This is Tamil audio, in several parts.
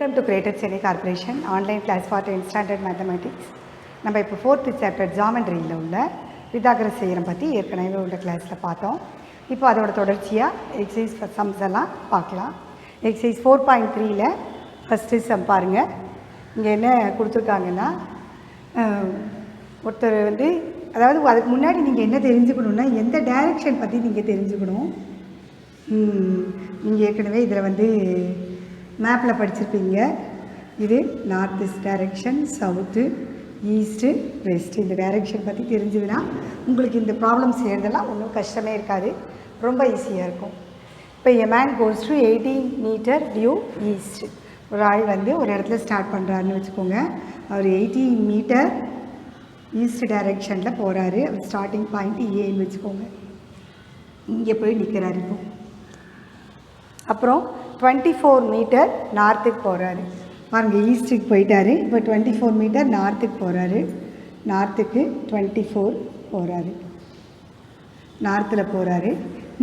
Welcome to greater Chennai corporation online class for 10th standard mathematics. நம்ம இப்போ 4th சாப்டர் ஜாமெண்ட்ரியில் உள்ள பித்தாகரஸ் தியரம் பற்றி ஏற்கனவே உள்ள கிளாஸில் பார்த்தோம். இப்போ அதோட தொடர்ச்சியாக எக்ஸசைஸ் சம்ஸ் எல்லாம் பார்க்கலாம். எக்ஸசைஸ் 4.3ல் ஃபஸ்ட்டு சம் பாருங்கள். இங்கே என்ன கொடுத்துருக்காங்கன்னா, ஒருத்தர் வந்து, அதாவது அதுக்கு முன்னாடி நீங்கள் என்ன தெரிஞ்சுக்கணுன்னா, எந்த டைரெக்ஷன் பற்றி நீங்கள் தெரிஞ்சுக்கணும். நீங்கள் ஏற்கனவே இதில் வந்து மேப்பில் படிச்சிருப்பீங்க. இது north east direction, south, east, west. இந்த டைரெக்ஷன் பற்றி தெரிஞ்சுதுன்னா உங்களுக்கு இந்த ப்ராப்ளம்ஸ் செய்கிறதெல்லாம் ஒன்றும் கஷ்டமே இருக்காது, ரொம்ப ஈஸியாக இருக்கும். இப்போ a man goes to 18 metre due east. ஒரு ஆள் வந்து ஒரு இடத்துல ஸ்டார்ட் பண்ணுறாருன்னு வச்சுக்கோங்க. அவர் 18 மீட்டர் ஈஸ்ட் டைரெக்ஷனில் போகிறாரு. அவர் ஸ்டார்டிங் பாயிண்ட் ஏன்னு வச்சுக்கோங்க. இங்கே போய் நிற்கிறாரு. இப்போ அப்புறம் 24 மீட்டர் நார்த்துக்கு போகிறாரு. பாருங்கள், ஈஸ்ட்டுக்கு போயிட்டாரு. இப்போ 24 மீட்டர் நார்த்துக்கு போகிறாரு. நார்த்துக்கு 24 போகிறாரு. நார்த்தில் போகிறாரு.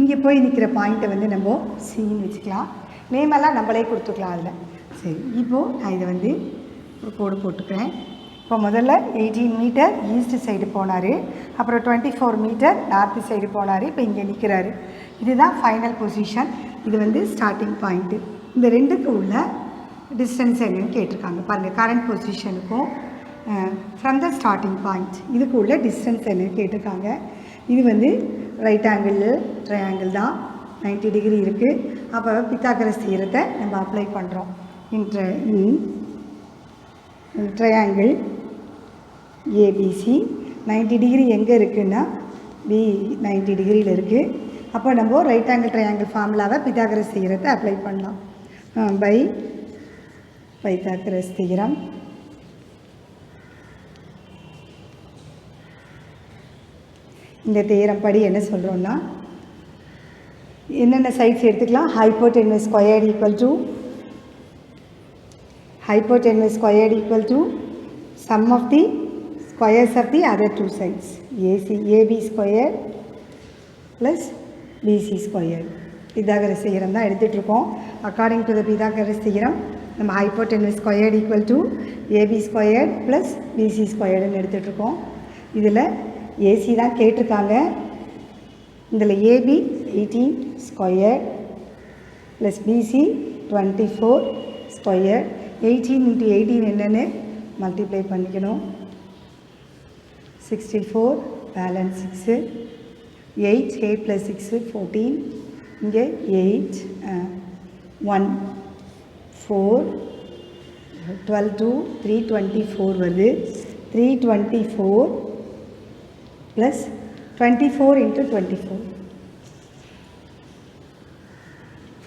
இங்கே போய் நிற்கிற பாயிண்ட்டை வந்து நம்ம சின்னு வச்சுக்கலாம். நேமெல்லாம் நம்மளே கொடுத்துக்கலாம் அதில். சரி, இப்போது நான் இதை வந்து ஒரு கோடு போட்டுக்கிறேன். இப்போ முதல்ல 18 மீட்டர் ஈஸ்ட் சைடு போனார். அப்புறம் 24 மீட்டர் நார்த்து சைடு போனார். இப்போ இங்கே நிற்கிறாரு. இதுதான் ஃபைனல் பொசிஷன். இது வந்து ஸ்டார்டிங் பாயிண்ட்டு. இந்த ரெண்டுக்கு உள்ள டிஸ்டன்ஸ் என்னன்னு கேட்டிருக்காங்க. பாருங்கள், கரண்ட் பொசிஷனுக்கும் ஃப்ரம் த ஸ்டார்டிங் பாயிண்ட் இதுக்கு உள்ள டிஸ்டன்ஸ் என்னன்னு கேட்டிருக்காங்க. இது வந்து ரைட் ஆங்கிள் ட்ரையாங்கிள் தான், 90 டிகிரி இருக்குது. அப்போ பித்தாகரஸ் தியரத்தை நம்ம அப்ளை பண்ணுறோம். இன் ட்ரையாங்கிள் ஏபிசி 90 டிகிரி எங்கே இருக்குன்னா பி 90 டிகிரியில் இருக்குது. அப்போ நம்ம ரைட் ஆங்கிள் ட்ரையாங்கிள் ஃபார்முலாவை பித்தாகரஸ் தியரத்தை அப்ளை பண்ணலாம். பை பைத்தாகரஸ் தியரம் இந்த தியரம் படி என்ன சொல்கிறோன்னா, என்னென்ன சைட்ஸ் எடுத்துக்கலாம். Hypotenuse squared equal to sum of the squares of the other two sides. AB square plus BC square. Pythagoras theorem தான் எடுத்துகிட்ருக்கோம். According to the Pythagoras theorem நம்ம hypotenuse squared equal to AB squared plus BC ஸ்கொயர்டுன்னு எடுத்துகிட்ருக்கோம். இதில் ஏசி தான் கேட்டிருக்காங்க. இதில் AB 18 square plus BC 24 square. 18 × 18 என்னென்னு மல்டிப்ளை பண்ணிக்கணும். 64 பேலன்ஸ் 6. 8 + 6 14. இங்கே 8 1 4 12 2 324 வருது. 324 + 24 × 24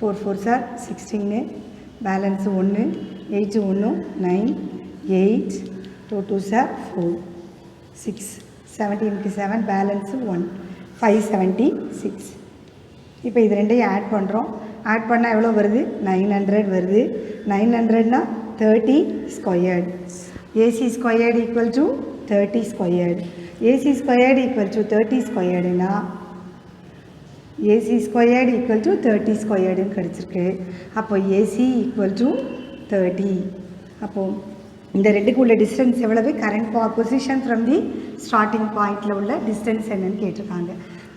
4 4 சார் 16. Balance 1 8 1 9 8 2 2 sir 4 6 17க்கு 7 balance 1 576. இப்போ இது ரெண்டையும் ஆட் பண்ணுறோம். ஆட் பண்ணால் எவ்வளோ வருது? 900 வருது. 900னா 30 squared. AC squared equal to 30 squared. AC squared equal to 30 ஸ்கொயர்டுனா ஏசி ஸ்கொயர்டு ஈக்குவல் டு 30 ஸ்கொயர்டுன்னு கிடச்சிருக்கு. அப்போ ஏசி ஈக்குவல் டு 30. அப்போது இந்த ரெண்டுக்கு உள்ள டிஸ்டன்ஸ் எவ்வளவு? Current position from the starting பாயிண்டில் உள்ள டிஸ்டன்ஸ் என்னன்னு கேட்டிருக்காங்க.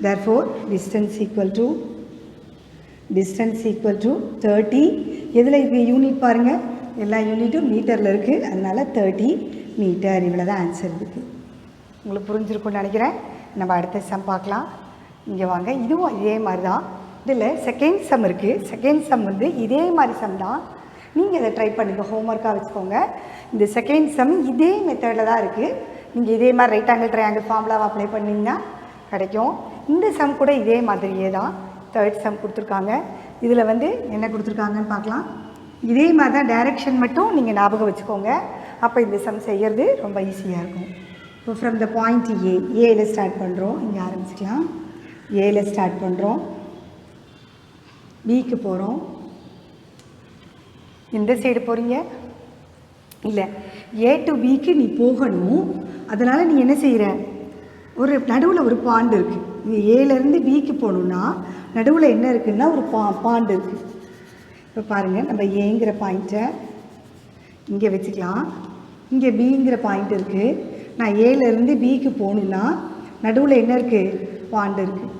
Therefore distance equal to 30. எதில் இது யூனிட் பாருங்கள், எல்லா யூனிட்டும் மீட்டரில் இருக்குது. அதனால் 30 மீட்டர். இவ்வளோ தான் ஆன்சர் இருக்குது. உங்களுக்கு புரிஞ்சிருக்கும்னு நினைக்கிறேன். நம்ம அடுத்த சம் பார்க்கலாம். இங்கே வாங்க, இதுவும் இதே மாதிரி தான். இதில் செகண்ட் சம் இருக்குது. செகண்ட் சம் வந்து இதே மாதிரி சம் தான். நீங்கள் இதை ட்ரை பண்ணுங்கள், ஹோம்ஒர்க்காக வச்சுக்கோங்க. இந்த செகண்ட் சம் இதே மெத்தடில் தான் இருக்குது. நீங்கள் இதே மாதிரி ரைட் ஆங்கிள் ட்ரையாங்கிள் ஃபார்முலாவை அப்ளை பண்ணிங்கன்னா கிடைக்கும். இந்த சம் கூட இதே மாதிரியே தான். தேர்ட் சம் கொடுத்துருக்காங்க. இதில் வந்து என்ன கொடுத்துருக்காங்கன்னு பார்க்கலாம். இதே மாதிரி தான், டைரெக்ஷன் மட்டும் நீங்கள் ஞாபகம் வச்சுக்கோங்க. அப்போ இந்த சம் செய்கிறது ரொம்ப ஈஸியாக இருக்கும். இப்போ ஃப்ரம் த பாயிண்ட் ஏல ஸ்டார்ட் பண்ணுறோம். இங்கே ஆரம்பிச்சிக்கலாம். ஏல ஸ்டார்ட் பண்ணுறோம். பிக்கு போகிறோம். எந்த சைடு போகிறீங்க? இல்லை, ஏ டு பிக்கு நீ போகணும். அதனால் நீ என்ன செய்கிற? ஒரு நடுவில் ஒரு பாண்டு இருக்குது. நீ ஏலேருந்து பிக்கு போகணுன்னா நடுவில் என்ன இருக்குதுன்னா ஒரு பாண்டு இருக்குது. இப்போ பாருங்கள், நம்ம ஏங்கிற பாயிண்ட்டை இங்கே வச்சுக்கலாம். இங்கே பிங்கிற பாயிண்ட் இருக்குது. நான் ஏலேருந்து பிக்கு போகணுன்னா நடுவில் என்ன இருக்குது? பாண்டு இருக்குது.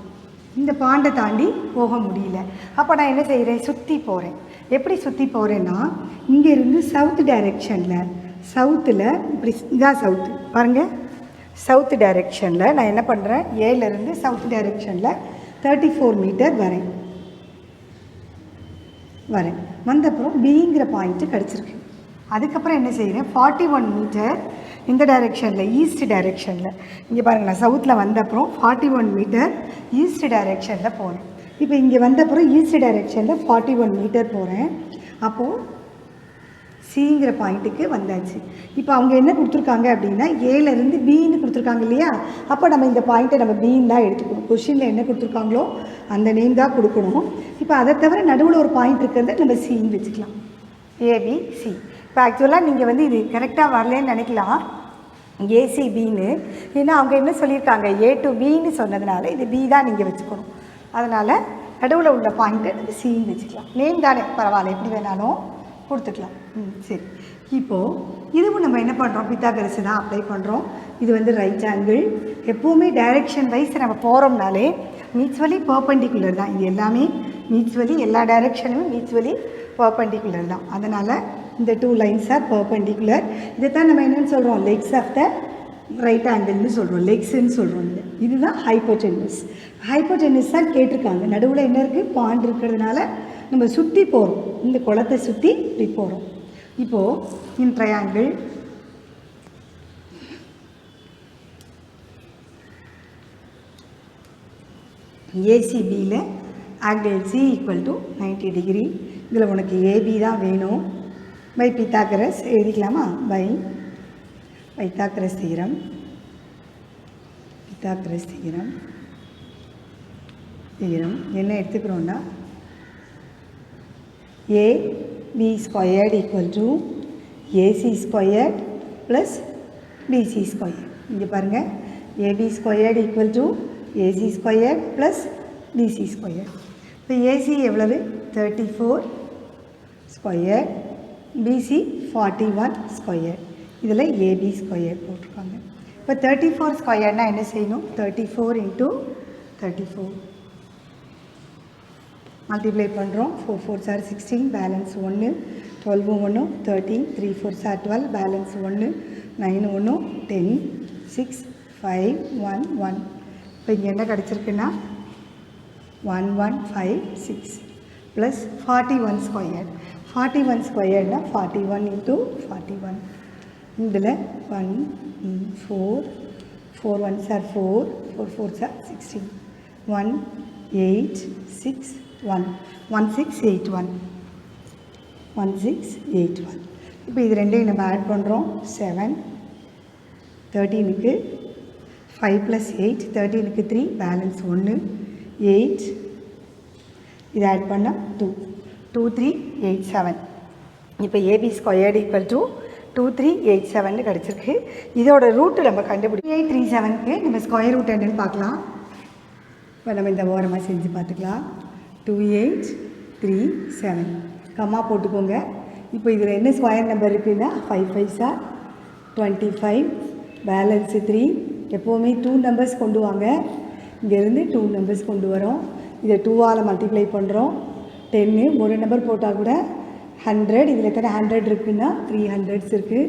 இந்த பாண்டை தாண்டி போக முடியல. அப்போ நான் என்ன செய்கிறேன்? சுற்றி போகிறேன். எப்படி சுற்றி போகிறேன்னா இங்கேருந்து சவுத் டைரெக்ஷனில், சவுத்தில் இப்படி இதான் சவுத்து பாருங்கள், சவுத் டைரெக்ஷனில் நான் என்ன பண்ணுறேன்? ஏலேருந்து சவுத் டைரெக்ஷனில் 34 மீட்டர் வரேன். வந்தப்புறம் பிங்கிற பாயிண்ட்டு கிடச்சிருக்கு. அதுக்கப்புறம் என்ன செய்கிறேன்? 41 மீட்டர் இந்த டைரெக்ஷனில், ஈஸ்ட் டைரெக்ஷனில். இங்கே பாருங்கள், நான் சவுத்தில் வந்தப்புறம் 41 மீட்டர் ஈஸ்ட் டைரெக்ஷனில் போகிறேன். இப்போ இங்கே வந்தப்புறம் ஈஸ்ட் டைரெக்ஷனில் 41 மீட்டர் போகிறேன். அப்போது சிங்கிற பாயிண்ட்டுக்கு வந்தாச்சு. இப்போ அவங்க என்ன கொடுத்துருக்காங்க அப்படின்னா ஏலேருந்து பின்னு கொடுத்துருக்காங்க இல்லையா? அப்போ நம்ம இந்த பாயிண்ட்டை நம்ம பின்னு தான் எடுத்துக்கணும். கொஷினில் என்ன கொடுத்துருக்காங்களோ அந்த நேம் தான் கொடுக்கணும். இப்போ அதை தவிர நடுவில் ஒரு பாயிண்ட் இருக்கிறத நம்ம சின்னு வச்சுக்கலாம். ஏபிசி. இப்போ ஆக்சுவலாக நீங்கள் வந்து இது கரெக்டாக வரலன்னு நினைக்கலாம், ஏசிபின்னு. ஏன்னா அவங்க என்ன சொல்லியிருக்காங்க? ஏ டு பின்னு சொன்னதுனால இது பி தான் நீங்கள் வச்சுக்கணும். அதனால் நடுவில் உள்ள பாயிண்ட்டை நம்ம சின்னு வச்சுக்கலாம். நேம் தானே, பரவாயில்ல, எப்படி வேணாலும் கொடுத்துக்கலாம். சரி. இப்போது இதுவும் நம்ம என்ன பண்ணுறோம்? பித்தாகரஸ் தான் அப்ளை பண்ணுறோம். இது வந்து ரைட் ஆங்கிள். எப்போவுமே டைரெக்ஷன் வைஸ் நம்ம போகிறோம்னாலே மியூச்சுவலி பர்பெண்டிகுலர் தான். இது எல்லாமே மியூச்சுவலி, எல்லா டைரெக்ஷனுமே மியூச்சுவலி பர்பெண்டிகுலர் தான். அதனால் இந்த 2 லைன்ஸ் ஆர் பர்பெண்டிகுலர். இதை தான் நம்ம என்னென்னு சொல்கிறோம்? லெக்ஸ் ஆஃப் த ரைட் ஆங்கிள்னு சொல்கிறோம், லெக்ஸுன்னு சொல்கிறோம். இதுதான் ஹைப்போடென்னஸ். ஹைப்போடென்னஸ் தான் கேட்டிருக்காங்க. நடுவில் என்ன இருக்குது? பாண்ட் இருக்கிறதுனால நம்ம சுற்றி போகிறோம். இந்த குளத்தை சுற்றி இப்படி போகிறோம். இப்போது இன் ட்ரையாங்கிள் ஏசிபியில் angle C equal to 90 degree. இதில் உனக்கு ஏபி தான் வேணும். பை பித்தாகரஸ் எழுதிக்கலாமா? By Pythagoras theorem. Pythagoras theorem என்ன எடுத்துக்கிறோன்னா AB squared equal to AC squared plus BC squared. இங்கே பாருங்கள், AB squared equal to AC squared plus BC squared. இப்போ AC எவ்வளவு? 34 squared, BC 41 squared. இதில் AB squared போட்டிருக்காங்க. இப்போ 34 ஸ்கொயர்னால் என்ன செய்யணும்? 34 into 34 மல்டிப்ளை பண்ணுறோம். 4 4s are 16, balance 1, 12 1 13, 3 4s are 12, balance 1, 9 1 10, 6 5 1 1. இப்போ இங்கே என்ன கிடச்சிருக்குன்னா 1156 ப்ளஸ் 41 ஸ்கொயர். 41 ஸ்கொயர்னா 41 into 41. இதில் 1 4 4 1s are 4, 4 4s are 16, 1 8 6 1 1681 1681. இப்போ இது ரெண்டையும் நம்ம ஆட் பண்ணுறோம். 7 13க்கு 5 + 8, 13க்கு 3, பேலன்ஸ் 1 8. இது ஆட் பண்ணால் 2 2 3 8 7. இப்போ ஏபி ஸ்கொயர்டு ஈக்குவல் டு 2387 கிடச்சிருக்கு. இதோட ரூட்டு நம்ம கண்டுபிடிக்கும். 2837க்கு நம்ம ஸ்கொயர் ரூட் என்னன்னு பார்க்கலாம். இப்போ நம்ம இந்த ஓரமாக செஞ்சு பார்த்துக்கலாம். 2837 கம்மா போட்டுக்கோங்க. இப்போ இதில் என்ன ஸ்கொயர் நம்பர் இருக்குதுன்னா 5 5s are 25, பேலன்ஸு 3. எப்போவுமே 2 நம்பர்ஸ் கொண்டு வாங்க. இங்கேருந்து 2 நம்பர்ஸ் கொண்டு வரோம். இதை 2ஆல் மல்டிப்ளை பண்ணுறோம். 10 ஒரு நம்பர் போட்டால் கூட 100. இதில் எத்தனை 100 இருக்குதுன்னா 300s இருக்குது.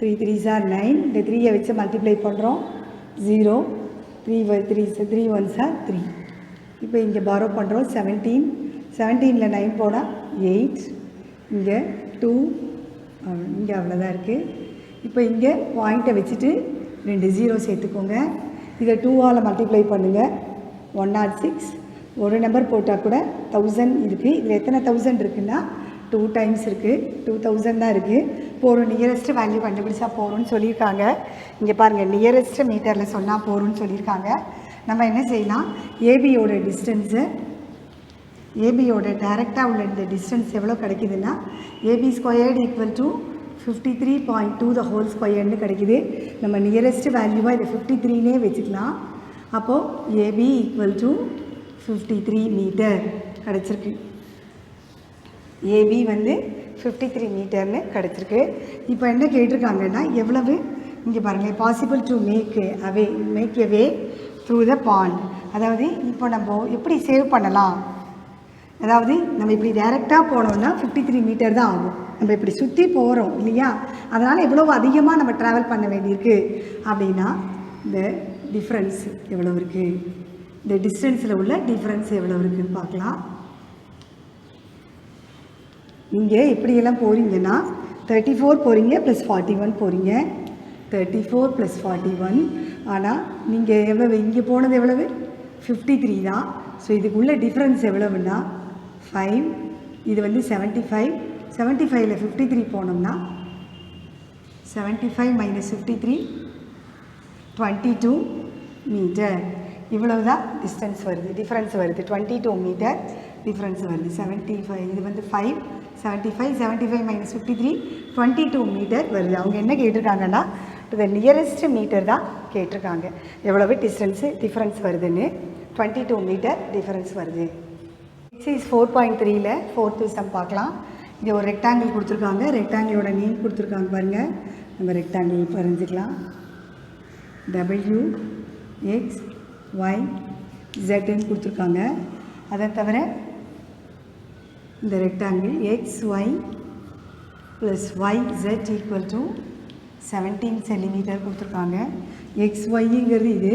3 3s are 9. இந்த 3யை வச்சு மல்டிப்ளை பண்ணுறோம். 0 3 3 1s are 3. இப்போ இங்கே பாரோ பண்ணுறோம். 17 17ல் 9 போனால் 8. இங்கே 2, இங்கே அவ்வளோதான் இருக்குது. இப்போ இங்கே பாயிண்ட்டை வச்சுட்டு 2 0 சேர்த்துக்கோங்க. இதை 2ஆல் மல்டிப்ளை பண்ணுங்கள். 106. ஒரு நம்பர் போட்டால் கூட 1000 இருக்குது. இதில் எத்தனை 1000 இருக்குன்னா 2 டைம்ஸ் இருக்குது. 2000 தான் இருக்குது. போகிறோம், நியரஸ்ட்டு வேல்யூ கண்டுபிடிச்சா போகிறோன்னு சொல்லியிருக்காங்க. இங்கே பாருங்கள், நியரஸ்ட்டு மீட்டரில் சொன்னால் போகிறோன்னு சொல்லியிருக்காங்க. நம்ம என்ன செய்யலாம்? ஏபியோட டிஸ்டன்ஸு, ஏபியோட டைரெக்டாக உள்ள இந்த டிஸ்டன்ஸ் எவ்வளோ கிடைக்குதுன்னா A B squared equal to 53.2 the whole ஸ்கொயர்னு கிடைக்குது. நம்ம நியரஸ்ட் வேல்யூவாக இதை 53னே வச்சுக்கலாம். அப்போது ஏபி ஈக்குவல் டு 53 மீட்டர் கிடச்சிருக்கு. ஏபி வந்து 53 மீட்டர்னு கிடச்சிருக்கு. இப்போ என்ன கேட்டிருக்காங்கன்னா எவ்வளவு இங்கே பாருங்களேன், possible to make a way through the pond. அதாவது இப்போ நம்ம எப்படி சேவ் பண்ணலாம், அதாவது நம்ம இப்படி டைரெக்டாக போனோம்னா 53 மீட்டர் தான் ஆகும். நம்ம இப்படி சுற்றி போகிறோம் இல்லையா, அதனால் எவ்வளோ அதிகமாக நம்ம ட்ராவல் பண்ண வேண்டியிருக்கு அப்படின்னா இந்த டிஃப்ரென்ஸ் எவ்வளோ இருக்குது, இந்த டிஸ்டன்ஸில் உள்ள டிஃப்ரென்ஸ் எவ்வளோ இருக்குதுன்னு பார்க்கலாம். நீங்கள் எப்படியெல்லாம் போகிறீங்கன்னா 34 போகிறீங்க ப்ளஸ் 41 போகிறீங்க, 34 ப்ளஸ் 41. ஆனால் நீங்கள் எவ்வளவு இங்கே போனது எவ்வளவு 53 தான். ஸோ இதுக்குள்ள டிஃப்ரென்ஸ் எவ்வளவுன்னா 5. இது வந்து 75. 75ல் 53 போனோம்னா 75 மைனஸ் 53 22 மீட்டர். இவ்வளவு தான் டிஸ்டன்ஸ் வருது, டிஃப்ரென்ஸ் வருது. 22 மீட்டர் டிஃப்ரென்ஸ் வருது. 75 இது வந்து 5, 75 மைனஸ் 53 22 மீட்டர் வருது. அவங்க என்ன கேட்டிருக்காங்கன்னா டு த நியரஸ்ட் மீட்டர் தான் கேட்டிருக்காங்க, எவ்வளவு டிஃப்ரென்ஸ் வருதுன்னு. 22 மீட்டர் டிஃப்ரென்ஸ் வருது. எக்ஸைஸ் 4.3ல் 4th சம் பார்க்கலாம். இங்கே ஒரு ரெக்டாங்கிள் கொடுத்துருக்காங்க, ரெக்டாங்கிளோட நேம் கொடுத்துருக்காங்க பாருங்கள். நம்ம ரெக்டாங்கிள் வரைஞ்சிக்கலாம். W X Y Zன்னு கொடுத்துருக்காங்க. அதை தவிர இந்த rectangle XY plus YZ equal to 17 centimetre கொடுத்துருக்காங்க. XYங்கிறது இது,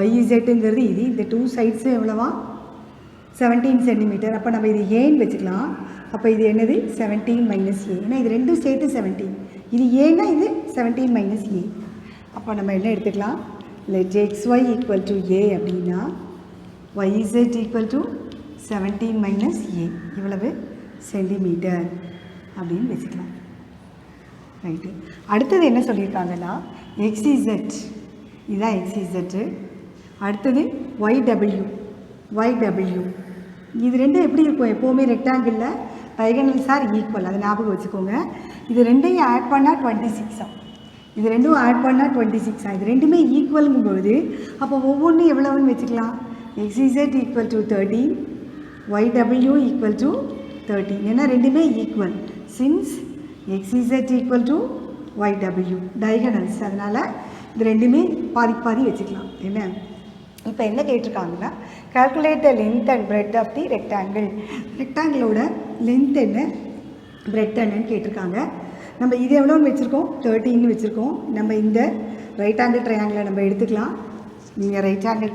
YZங்கிறது இது. இந்த 2 சைட்ஸு எவ்வளவா 17 சென்டிமீட்டர். அப்போ நம்ம இது ஏன்னு வச்சுக்கலாம். அப்போ இது என்னது 17 மைனஸ் ஏ, ஏன்னா இது ரெண்டும் சேர்த்து 17. இது ஏன்னா இது 17 மைனஸ் ஏ. அப்போ நம்ம என்ன எடுத்துக்கலாம், லெட் XY ஈக்குவல் டு ஏ அப்படின்னா YZ ஈக்குவல் டு 17 மைனஸ் ஏ இவ்வளவு சென்டிமீட்டர் அப்படின்னு வச்சுக்கலாம். ரைட்டு. அடுத்தது என்ன சொல்லியிருக்காங்கன்னா XZ, இதுதான் XZ. அடுத்தது YW. இது ரெண்டும் எப்படி இருக்கும், எப்போவுமே ரெக்டாங்கிளில் டைகனல்ஸ் ஆர் ஈக்குவல், அதை ஞாபகம் வச்சுக்கோங்க. இது ரெண்டையும் ஆட் பண்ணால் 26. இது ரெண்டும் ஆட் பண்ணால் 26. இது ரெண்டுமே ஈக்குவலுங்கும் பொழுது அப்போ ஒவ்வொன்றும் எவ்வளவுன்னு வச்சுக்கலாம். XZ equal to 13, YW equal to 13. ஏன்னா ரெண்டுமே equal. Since XZ equal to YW diagonals, அதனால் இது ரெண்டுமே பாதி வச்சுக்கலாம். என்ன இப்போ என்ன கேட்டிருக்காங்கன்னா calculate the length and breadth of the rectangle. ரெக்டாங்கிளோட லென்த் என்ன, பிரெட் என்னன்னு கேட்டிருக்காங்க. நம்ம இது எவ்வளோன்னு வச்சுருக்கோம், 13 வச்சுருக்கோம். நம்ம இந்த ரைட் ஆங்கிள் ட்ரையாங்கிளை நம்ம எடுத்துக்கலாம். நீங்கள் right angle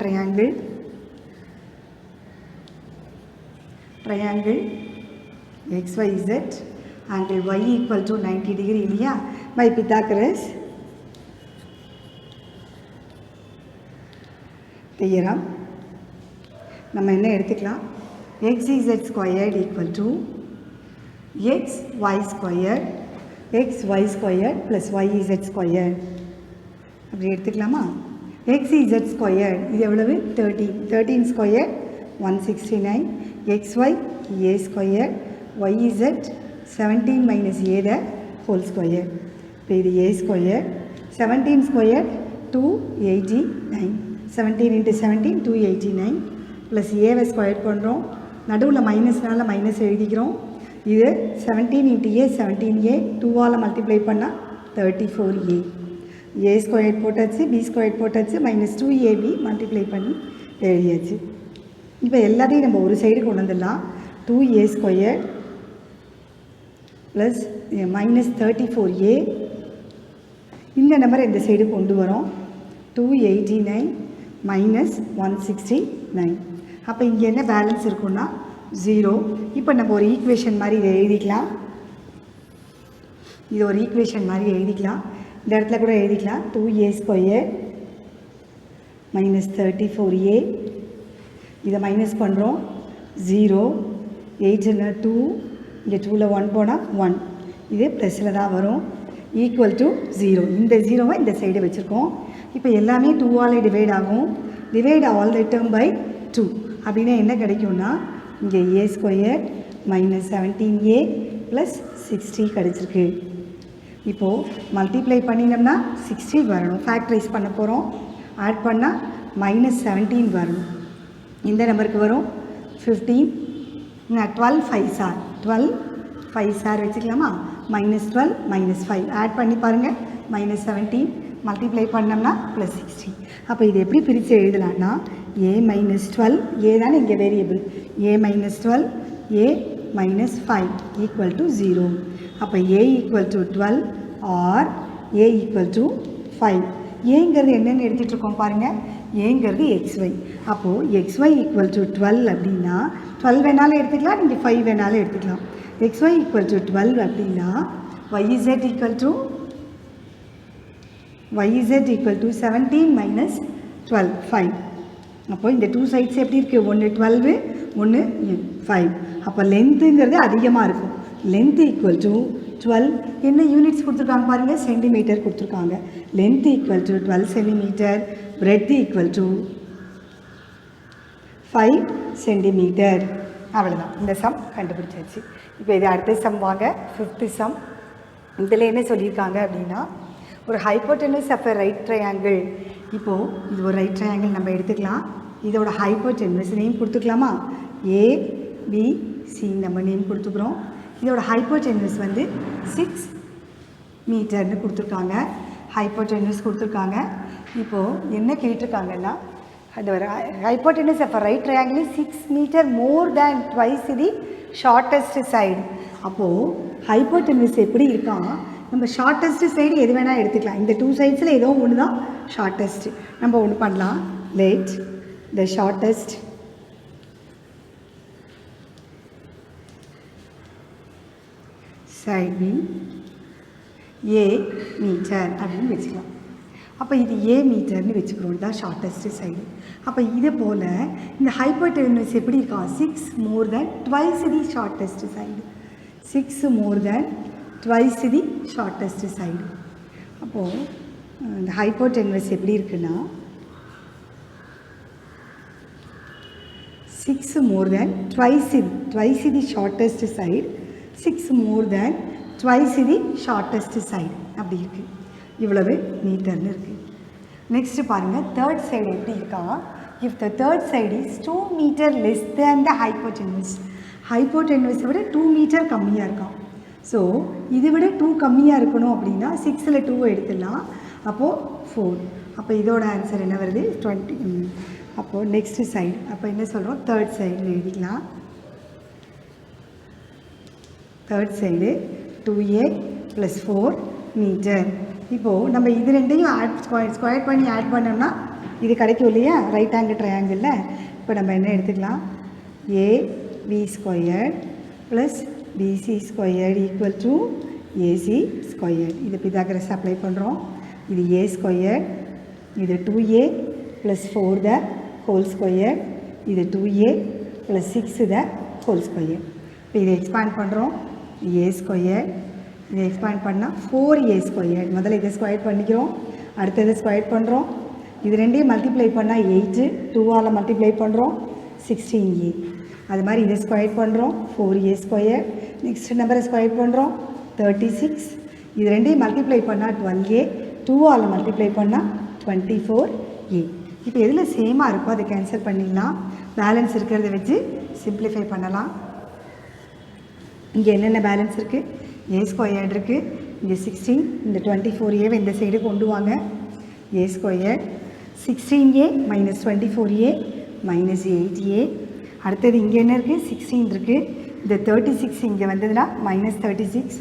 triangle XYZ angle Y equal to 90 degree இல்லையா, by Pythagoras theorem. நம்ம என்ன எடுத்துக்கலாம், XZ squared equal to XY squared plus YZ squared அப்படி எடுத்துக்கலாமா. XZ squared இது எவ்வளவு 13 squared 169, XY A squared YZ 17 minus A the whole square. இப்போ இது A squared 17 squared 289, 17 into 17 289 plus A square பண்ணுறோம், நடுவில் மைனஸ்னால மைனஸ் எழுதிக்கிறோம். இது 17 into A 17A 2ஆல் மல்டிப்ளை பண்ணால் 34A. A ஸ்கொயர் போட்டாச்சு, B ஸ்கொயர் போட்டாச்சு, மைனஸ் 2AB மல்டிப்ளை பண்ணி எழுதியாச்சு. இப்போ எல்லாத்தையும் நம்ம ஒரு சைடு கொண்டு வந்துடலாம். 2A square plus minus 34A, இந்த நம்பரை இந்த சைடு கொண்டு வரோம். 289 மைனஸ் 169. அப்போ இங்கே என்ன பேலன்ஸ் இருக்குன்னா 0. இப்போ நம்ம ஒரு ஈக்குவேஷன் மாதிரி இதை எழுதிக்கலாம். இது ஒரு ஈக்குவேஷன் மாதிரி எழுதிக்கலாம். இந்த இடத்துல கூட எழுதிக்கலாம். 2A ஸ்கொயர் மைனஸ் 34A, இதை மைனஸ் பண்ணுறோம். 0 8ன்னா 2, இங்கே 2ல் 1 போனால் 1, இது ப்ளஸில் தான் வரும். Equal to 0. இந்த 0வை இந்த சைடு வச்சுருக்கோம். இப்போ எல்லாமே 2ஆல் டிவைட் ஆகும். Divide all the term by 2 அப்படின்னா என்ன கிடைக்கும்னா இங்கே A square minus 17A plus 60 கிடச்சிருக்கு. இப்போது மல்டிப்ளை பண்ணினோம்னா 60 வரணும். ஃபேக்டரைஸ் பண்ண போகிறோம். ஆட் பண்ணால் மைனஸ் 17 வரணும். இந்த நம்பருக்கு வரும் 15. 12 5s are 12 5 சார் வச்சுக்கலாமா, -12 -5 ஆட் பண்ணி பாருங்கள், -17 மல்டிப்ளை பண்ணோம்னா +16. அப்போ இது எப்படி பிரித்து எழுதலான்னா a - 12, a தானே இங்கே வேரியபிள், a - 12 a - 5 = 0. அப்போ a = 12 or a = 5. ஏங்கிறது என்னென்னு எடுத்துகிட்டு இருக்கோம் பாருங்கள், ஏங்கிறது xy. அப்போது xy = 12 அப்படின்னா 12 வேணாலும் எடுத்துக்கலாம், நீங்கள் 5 வேணாலும் எடுத்துக்கலாம். xy = 12 அப்படின்னா yz = 17 - 12 5. அப்போ இந்த 2 சைட்ஸ் எப்படி இருக்குது, ஒன்று 12 ஒன்று 5. அப்போ லென்த்துங்கிறது அதிகமாக இருக்கும். லென்த் = 12, என்ன யூனிட்ஸ் கொடுத்துருக்காங்க பாருங்கள், சென்டிமீட்டர் கொடுத்துருக்காங்க. Length = 12 centimetre, bread = 5 centimetre. அவ்வளோதான், இந்த சம் கண்டுபிடிச்சாச்சு. இப்போ இது அடுத்த சம் வாங்க, 5th சம். இதில் என்ன சொல்லியிருக்காங்க அப்படின்னா, ஒரு hypotenuse of a right triangle. இப்போது இது ஒரு ரைட் ட்ரையாங்கிள் நம்ம எடுத்துக்கலாம். இதோட ஹைப்போடெனஸ் நேம் கொடுத்துக்கலாமா, ABC நம்ம நேம் கொடுத்துக்கிறோம். இதோட ஹைப்போடெனஸ் வந்து 6 மீட்டர்னு கொடுத்துருக்காங்க, ஹைப்போடெனஸ் கொடுத்துருக்காங்க. இப்போது என்ன கேட்டிருக்காங்கன்னா, அந்த ஒரு hypotenuse of right triangle 6 metre more than twice the shortest side. அப்போது ஹைப்போடெனஸ் எப்படி இருக்கான், நம்ம ஷார்ட்டஸ்ட் சைடு எது வேணால் எடுத்துக்கலாம். இந்த 2 சைட்ஸில் ஏதோ ஒன்று தான் ஷார்ட்டஸ்ட். நம்ம ஒன்று பண்ணலாம், let the shortest side be a metre அப்படின்னு வச்சுக்கலாம். அப்போ இது a மீட்டர்னு வச்சுக்கிறோம், தான் ஷார்ட்டஸ்ட் சைடு. அப்போ இதே போல் இந்த ஹைப்போடெனஸ் எப்படி இருக்கா, 6 more than twice the shortest side, 6 more than twice the shortest side. அப்போது இந்த ஹைப்போடெனஸ் எப்படி இருக்குன்னா 6 more than twice the shortest side, 6 more than twice the shortest side அப்படி இருக்குது. இவ்வளவு மீட்டர்னு இருக்குது. நெக்ஸ்ட்டு பாருங்கள், தேர்ட் சைடு எப்படி இருக்கா, if the third side is 2 metre less than the hypotenuse. ஹைப்போடெனஸை விட 2 மீட்டர் கம்மியாக இருக்கான். ஸோ இதை விட 2 கம்மியாக இருக்கணும் அப்படின்னா 6ல் 2 எடுத்துடலாம், அப்போது 4. அப்போ இதோட ஆன்சர் என்ன வருது, 20. அப்போது நெக்ஸ்ட்டு சைடு, அப்போ என்ன சொல்கிறோம், தேர்ட் சைடுன்னு எழுதிக்கலாம். Third side 2a + 4 metre. இப்போது நம்ம இது ரெண்டையும் ஸ்கொயர் பண்ணி ஆட் பண்ணோம்னா இது கிடைக்கும் இல்லையா, ரைட் ஆங்கிள் ட்ரையாங்கிளில். இப்போ நம்ம என்ன எடுத்துக்கலாம், ab² + bc² = ac². இது பிதாகரஸ் அப்ளை பண்ணுறோம். இது a², இது 2a + 4 த ஹோல் ஸ்கொயர், இது 2a + 6 த ஹோல் ஸ்கொயர். இப்போ இதை எக்ஸ்பேண்ட் பண்ணுறோம், a², இதை எக்ஸ்பேண்ட் பண்ணால் 4a². முதல்ல இதை ஸ்கொயர் பண்ணிக்கிறோம், அடுத்ததை ஸ்கொயர் பண்ணுறோம். இது ரெண்டையும் மல்டிப்ளை பண்ணால் 8, 2ஆல் மல்டிப்ளை பண்ணுறோம் 16a. அது மாதிரி இதை ஸ்கொயர் பண்ணுறோம் 4a². நெக்ஸ்ட் நம்பரை ஸ்கொயர் பண்ணுறோம் 36. இது ரெண்டையும் மல்டிப்ளை பண்ணால் 12a, 2ஆல் மல்டிப்ளை பண்ணால் 24a. இப்போ எதில் சேமாக இருக்கோ அதை கேன்சல் பண்ணிடலாம், பேலன்ஸ் இருக்கிறத வச்சு சிம்பிளிஃபை பண்ணலாம். இங்கே என்னென்ன பேலன்ஸ் இருக்குது, a² இருக்குது, இங்கே 16, இந்த 24a இந்த சைடு கொண்டு வாங்க, a², 16a - 24a - 8a. அடுத்தது இங்கே என்ன இருக்குது, 16 இருக்குது, இந்த 36 இங்கே வந்ததுன்னா -36.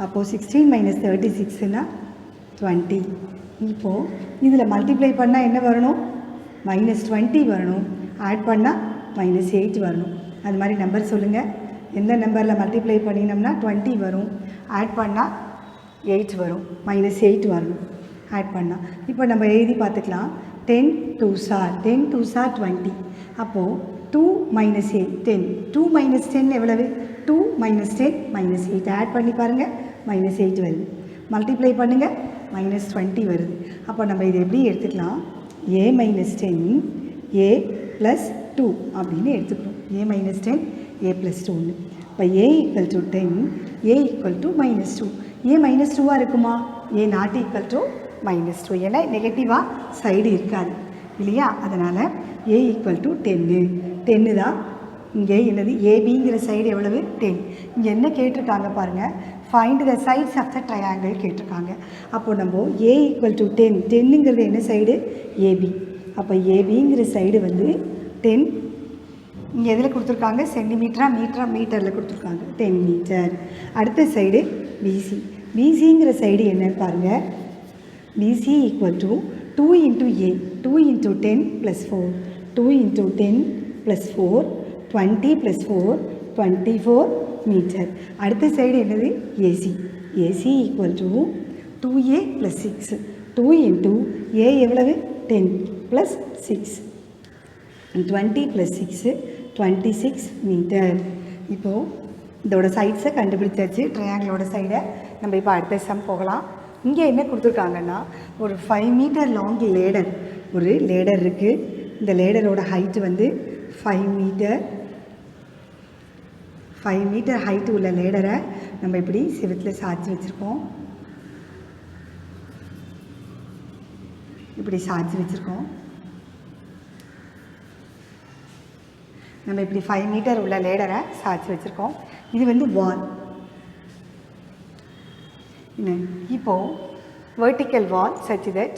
அப்போது 16 - 36னா 20. இப்போது இதில் மல்டிப்ளை பண்ணால் என்ன வரணும், -20 வரணும், ஆட் பண்ணால் -8 வரணும். அது மாதிரி நம்பர் சொல்லுங்கள், எந்த நம்பரில் மல்டிப்ளை பண்ணினோம்னா 20 வரும், ஆட் பண்ணால் 8 வரும், -8 வரணும் ஆட் பண்ணால். இப்போ நம்ம எழுதி பார்த்துக்கலாம், 10 2s are 20. அப்போது 2 - 8 10, 2 - 10 எவ்வளவு, 2 - 10 -8 ஆட் பண்ணி பாருங்கள், -8 வருது. மல்டிப்ளை பண்ணுங்கள், -20 வருது. அப்போ நம்ம இதை எப்படி எடுத்துக்கலாம், a - 10 a + 2 அப்படின்னு எடுத்துக்கிறோம். a - 10 a + 2. இப்போ a = 10, a = -2. a -2ஆக இருக்குமா, a ≠ -2, ஏன்னா நெகட்டிவாக சைடு இருக்காது இல்லையா, அதனால் a = 10 தான் இங்கே என்னது ஏபிங்கிற சைடு எவ்வளவு 10. இங்கே என்ன கேட்டிருக்காங்க பாருங்கள், find the sides of the triangle கேட்டிருக்காங்க. அப்போது நம்ம A = 10, 10ங்கிறது என்ன சைடு ஏபி. அப்போ ஏபிங்கிற சைடு வந்து 10. இங்கே எதில் கொடுத்துருக்காங்க, சென்டிமீட்டரா மீட்டரா, மீட்டரில் கொடுத்துருக்காங்க 10 மீட்டர். அடுத்த சைடு பிசி. பிசிங்கிற சைடு என்னன்னு பாருங்கள், BC = 2 × A, 2 × 10 + 4, 2 × 10 + 4, 20 + 4, 24 மீட்டர். அடுத்த சைடு என்னது AC. AC = 2A + 6, 2 × A எவ்வளவு 10 + 6, 20 + 6, 26 மீட்டர். இப்போது இதோட சைட்ஸை கண்டுபிடிச்சாச்சு, ட்ரையாங்கிளோட சைடை. நம்ம இப்போ அடுத்த சம் போகலாம். இங்கே என்ன கொடுத்துருக்காங்கன்னா, ஒரு 5 மீட்டர் லாங் லேடர், ஒரு லேடர் இருக்குது. இந்த லேடரோட ஹைட்டு வந்து 5 மீட்டர். 5 மீட்டர் ஹைட்டு உள்ள லேடரை நம்ம இப்படி செவுத்தில் சாய்ச்சி வச்சுருக்கோம். இப்படி சாய்ச்சி வச்சுருக்கோம். நம்ம இப்படி 5 மீட்டர் உள்ள லேடரை சாய்ச்சி வச்சுருக்கோம். இது வந்து வால். இப்போது vertical wall such that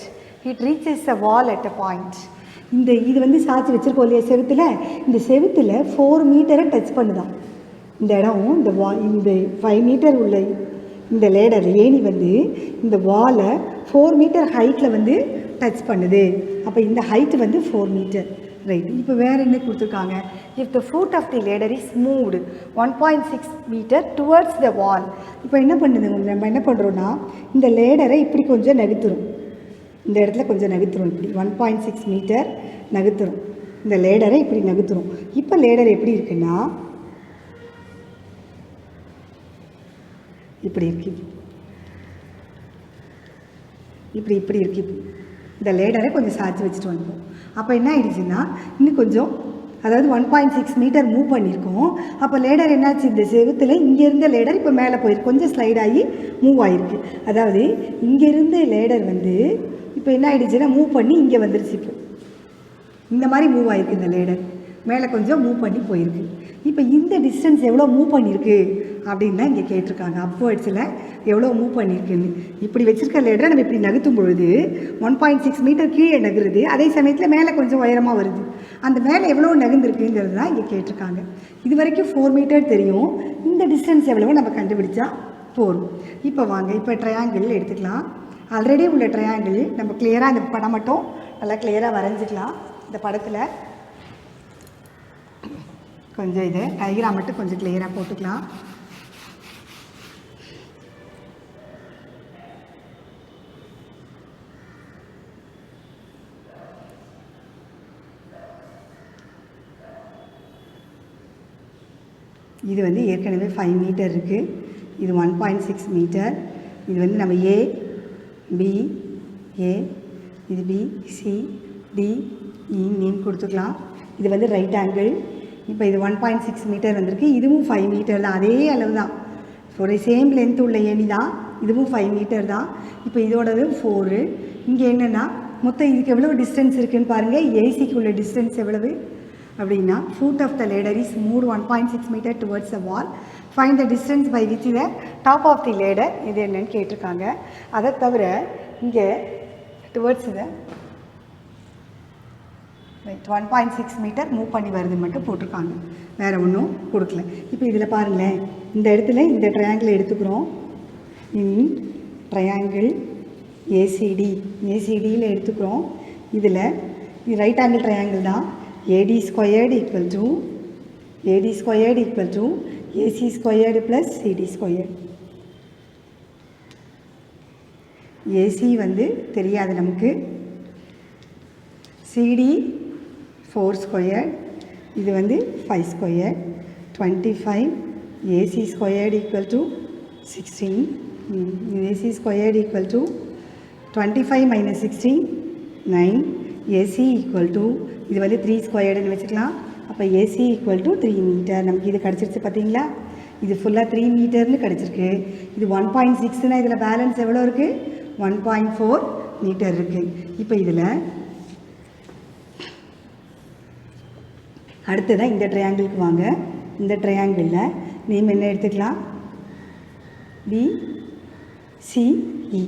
it reaches the wall at a point. இது வந்து சாய்ச்சி வச்சுருக்கோம் இல்லையா செவுத்தில், இந்த செவுத்தில் 4 மீட்டரை டச் பண்ணுதான் இந்த இடம். இந்த 5 மீட்டர் உள்ள இந்த லேடர் ஏணி வந்து இந்த வாலை 4 மீட்டர் ஹைட்டில் வந்து டச் பண்ணுது. அப்போ இந்த ஹைட்டு வந்து 4 மீட்டர், ரைட். இப்போ வேறு என்ன கொடுத்துருக்காங்க, if the foot of the ladder is moved 1.6 metre towards the wall. இப்போ என்ன பண்ணுது, நம்ம என்ன பண்ணுறோன்னா இந்த லேடரை இப்படி கொஞ்சம் நகர்த்துறோம். இந்த இடத்துல கொஞ்சம் நகர்த்துறோம், இப்படி 1.6 மீட்டர் நகர்த்துறோம். இந்த லேடரை இப்படி நகர்த்துறோம். இப்போ லேடர் எப்படி இருக்குன்னா இப்படி இருக்கு, இப்படி இருக்கு. இந்த லேடரை கொஞ்சம் சாய்ச்சி வச்சுட்டு வந்துடும். அப்போ என்ன ஆயிடுச்சுன்னா இன்னும் கொஞ்சம், அதாவது 1.6 மீட்டர் மூவ் பண்ணியிருக்கோம். அப்போ லேடர் என்னாச்சு, இந்த செவுத்தில் இங்கே இருந்த லேடர் இப்போ மேலே போயிருக்கு, கொஞ்சம் ஸ்லைட் ஆகி மூவ் ஆகிருக்கு. அதாவது இங்கே இருந்த லேடர் வந்து இப்போ என்ன ஆகிடுச்சுன்னா மூவ் பண்ணி இங்கே வந்துருச்சு. இப்போ இந்த மாதிரி மூவ் ஆகிருக்கு, இந்த லேடர் மேலே கொஞ்சம் மூவ் பண்ணி போயிருக்கு. இப்போ இந்த டிஸ்டன்ஸ் எவ்வளோ மூவ் பண்ணியிருக்கு அப்படின்னு தான் இங்கே கேட்டிருக்காங்க. அப்வர்ட்ஸில் எவ்வளோ மூவ் பண்ணியிருக்குன்னு. இப்படி வச்சுருக்க லேடரை நம்ம இப்படி நகர்த்தும் பொழுது 1.6 மீட்டர் கீழே நகருது, அதே சமயத்தில் மேலே கொஞ்சம் உயரமாக வருது. அந்த மேலே எவ்வளோ நகர்ந்துருக்குங்கிறது தான் இங்கே கேட்டிருக்காங்க. இது வரைக்கும் 4 மீட்டர் தெரியும், இந்த டிஸ்டன்ஸ் எவ்வளவோ நம்ம கண்டுபிடிச்சா போகும். இப்போ வாங்க, இப்போ ட்ரையாங்கிள் எடுத்துக்கலாம். ஆல்ரெடி உள்ள ட்ரையாங்கிள் நம்ம கிளியராக இந்த படம் மட்டும் நல்லா கிளியராக வரைஞ்சிக்கலாம். இந்த படத்தில் கொஞ்சம் இது டயக்ராம் மட்டும் கொஞ்சம் கிளியராக போட்டுக்கலாம். இது வந்து ஏற்கனவே 5 மீட்டர் இருக்குது, இது 1.6 மீட்டர். இது வந்து நம்ம ஏ பி, இது பி, சி, டி, இன்னு கொடுத்துக்கலாம். இது வந்து ரைட் ஆங்கிள். இப்போ இது 1.6 மீட்டர் வந்திருக்கு, இதுவும் 5 மீட்டர் தான், அதே அளவு தான், ஒரு சேம் லென்த் உள்ள ஏணி தான். இதுவும் 5 மீட்டர் தான். இப்போ இதோடது 4. இங்கே என்னென்னா மொத்தம் இதுக்கு எவ்வளோ டிஸ்டன்ஸ் இருக்குதுன்னு பாருங்கள். ஏசிக்கு உள்ள டிஸ்டன்ஸ் எவ்வளவு அப்படின்னா, foot of the ladder is move 1.6 metre towards the wall. Find the distance by which the top of the ladder. இது என்னன்னு கேட்டிருக்காங்க. அதை தவிர இங்கே டுவர்ட்ஸ் த 1.6 மீட்டர் மூவ் பண்ணி வருதுன்னு மட்டும் போட்டிருக்காங்க, வேறு ஒன்றும் கொடுக்கல. இப்போ இதில் பாருங்களேன், இந்த இடத்துல இந்த ட்ரையாங்கிள் எடுத்துக்கிறோம். ட்ரையாங்கிள் ஏசிடியில் எடுத்துக்கிறோம். இதில் இது ரைட் ஆங்கிள் ட்ரையாங்கிள் தான். AD squared equal to AC squared plus CD squared. AC வந்து தெரியாது நமக்கு, CD 4 squared, இது வந்து 5 squared, 25. AC squared equal to 16. AC squared equal to 25 minus 16 9. AC equal to இது வந்து 3 ஸ்கொயர்டுன்னு வச்சுக்கலாம். அப்போ AC equal to 3 மீட்டர் நமக்கு இது கிடச்சிருச்சு. பார்த்தீங்களா, இது ஃபுல்லாக 3 மீட்டர்னு கிடச்சிருக்கு. இது 1.6னா இதில் பேலன்ஸ் எவ்வளோ இருக்குது, 1.4 மீட்டர் இருக்குது. இப்போ இதில் அடுத்ததான் இந்த ட்ரையாங்கிளுக்கு வாங்க. இந்த ட்ரையாங்கிளில் நேம் என்ன எடுத்துக்கலாம்? BCE.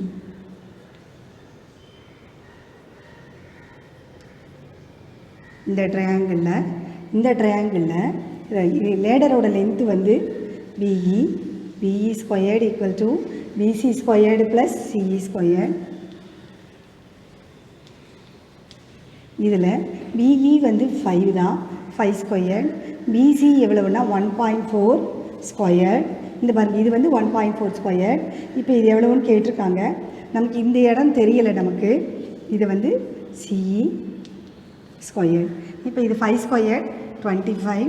இந்த ட்ரையாங்கிளில் லேடரோட லென்த்து வந்து BE squared equal to BC squared plus CE squared. இதில் BE வந்து 5 தான், 5 ஸ்கொயர்டு. BC எவ்வளவுனா 1.4 squared. இந்த பாருங்க, இது வந்து 1.4 ஸ்கொயர்டு. இப்போ இது எவ்வளவுன்னு கேட்டிருக்காங்க. நமக்கு இந்த இடம் தெரியலை நமக்கு. இது வந்து CE ஸ்கொயர்டு. இப்போ இது 5 ஸ்கொயர்டு 25.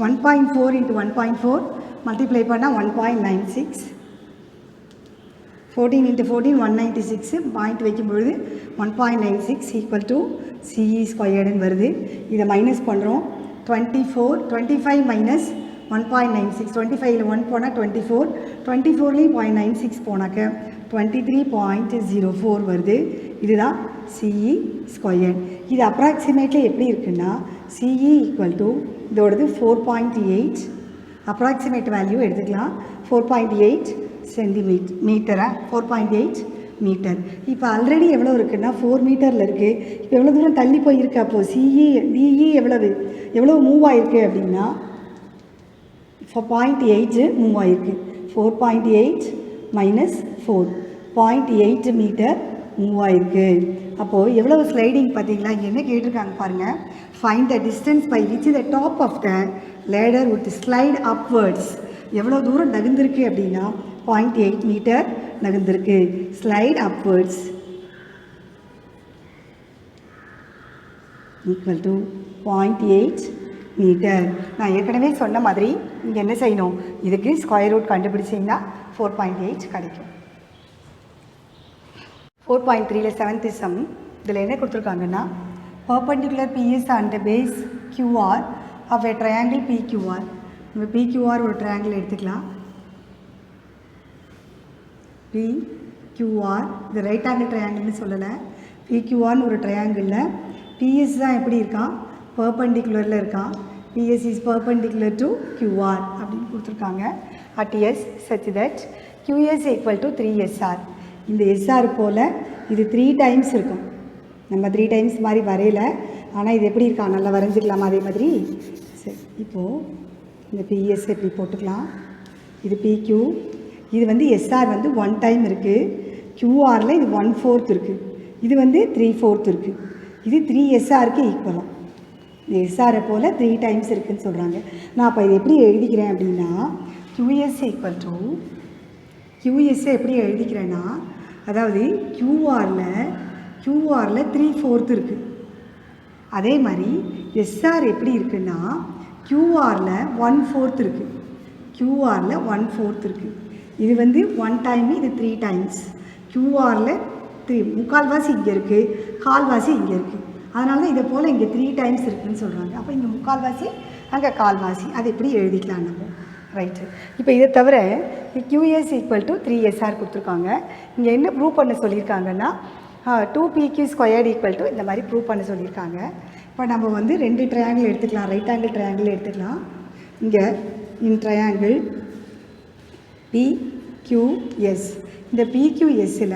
1.4 இன்ட்டு 1.4 மல்டிப்ளை பண்ணால் 1.96. 14 இன்ட்டு 14 196. பாயிண்ட் வைக்கும்பொழுது 1.96 ஈக்குவல் டு CE ஸ்கொயர்டுன்னு வருது. இதை மைனஸ் பண்ணுறோம். 25 மைனஸ் 1.96. 25ல் 1 போனால் 24. 24லேயும் 0.96 போனாக்க 23.04 வருது. இதுதான் CE ஸ்கொயர்டு. இது அப்ராக்சிமேட்லி எப்படி இருக்குன்னா CE ஈக்குவல் டு இதோடது 4.8. அப்ராக்சிமேட் வேல்யூ எடுத்துக்கலாம். 4.8 சென்டிமீட்டரா 4.8 மீட்டர். இப்போ ஆல்ரெடி எவ்வளோ இருக்குன்னா 4 மீட்டரில் இருக்குது. இப்போ எவ்வளோ தூரம் தள்ளி போயிருக்கு? அப்போது DE எவ்வளோ மூவ் ஆகிருக்கு அப்படின்னா 0.8 மூவ் ஆகிருக்கு. 4.8 மைனஸ் 4.8 மீட்டர் மூவ் ஆகிருக்கு. அப்போது எவ்வளவு ஸ்லைடிங் பார்த்தீங்களா? இங்கே என்ன கேட்டிருக்காங்க பாருங்கள். Find the distance by which the top of the ladder with slide upwards. எவ்வளோ தூரம் நகர்ந்திருக்கு அப்படின்னா 0.8 மீட்டர் நகர்ந்திருக்கு. Slide upwards equal to 0.8 metre. நான் ஏற்கனவே சொன்ன மாதிரி இங்கே என்ன செய்யணும்? இதுக்கு ஸ்கொயர் ரூட் கண்டுபிடிச்சிங்கன்னா 4.8 கிடைக்கும். 4.3ல் 7th சம். இதில் என்ன கொடுத்துருக்காங்கன்னா perpendicular PS and base QR of a triangle PQR. நம்ம PQR ஒரு ட்ரையாங்கிள் எடுத்துக்கலாம். PQR இது ரைட் ஆங்கிள் ட்ரையாங்கிள்னு சொல்லலை. PQRனு ஒரு ட்ரையாங்கிளில் PS தான் எப்படி இருக்கான்? பர்பண்டிகுலரில் இருக்கான். PS is perpendicular to QR அப்படின்னு கொடுத்துருக்காங்க. at S such that QS equal to 3SR. இந்த SR போல் இது 3 டைம்ஸ் இருக்கும். நம்ம 3 டைம்ஸ் மாதிரி வரையலை, ஆனால் இது எப்படி இருக்கா? நல்லா வரைஞ்சிக்கலாமா அதே மாதிரி? சரி, இப்போது இந்த PS எப்படி போட்டுக்கலாம். இது PQ. இது வந்து SR வந்து 1 டைம் இருக்குது. QRல இது 1/4 இருக்குது. இது வந்து 3/4 இருக்குது. இது 3SRக்கு ஈக்குவலாம். இந்த SRை போல் 3 டைம்ஸ் இருக்குதுன்னு சொல்கிறாங்க. நான் அப்போ இது எப்படி எழுதிக்கிறேன் அப்படின்னா QS ஈக்குவல் டு QSஐ எப்படி எழுதிக்கிறேன்னா, அதாவது QRல 3/4 இருக்குது. அதே மாதிரி SR எப்படி இருக்குன்னா QRல 1/4 இருக்குது. QRல 1/4 இருக்குது. இது வந்து 1 டைம், இது 3 டைம்ஸ். QRல 3 முக்கால்வாசி இங்கே இருக்குது, கால்வாசி இங்கே இருக்குது. அதனால தான் இதை போல் இங்கே 3 டைம்ஸ் இருக்குதுன்னு சொல்கிறாங்க. அப்போ இங்கே முக்கால்வாசி, அங்கே கால்வாசி. அது எப்படி எழுதிக்கலாம் நம்ம? ரைட்டு. இப்போ இதை தவிர QS ஈக்குவல் டு 3SR கொடுத்துருக்காங்க. இங்கே என்ன ப்ரூவ் பண்ண சொல்லியிருக்காங்கன்னா 2PQ ஸ்கொயர்டு ஈக்குவல் டு இந்த மாதிரி ப்ரூவ் பண்ண சொல்லியிருக்காங்க. இப்போ நம்ம வந்து 2 ட்ரையாங்கிள் எடுத்துக்கலாம். ரைட் ஆங்கிள் ட்ரையாங்கிள் எடுத்துக்கலாம். இங்கே இன் ட்ரையாங்கிள் PQS. இந்த PQSல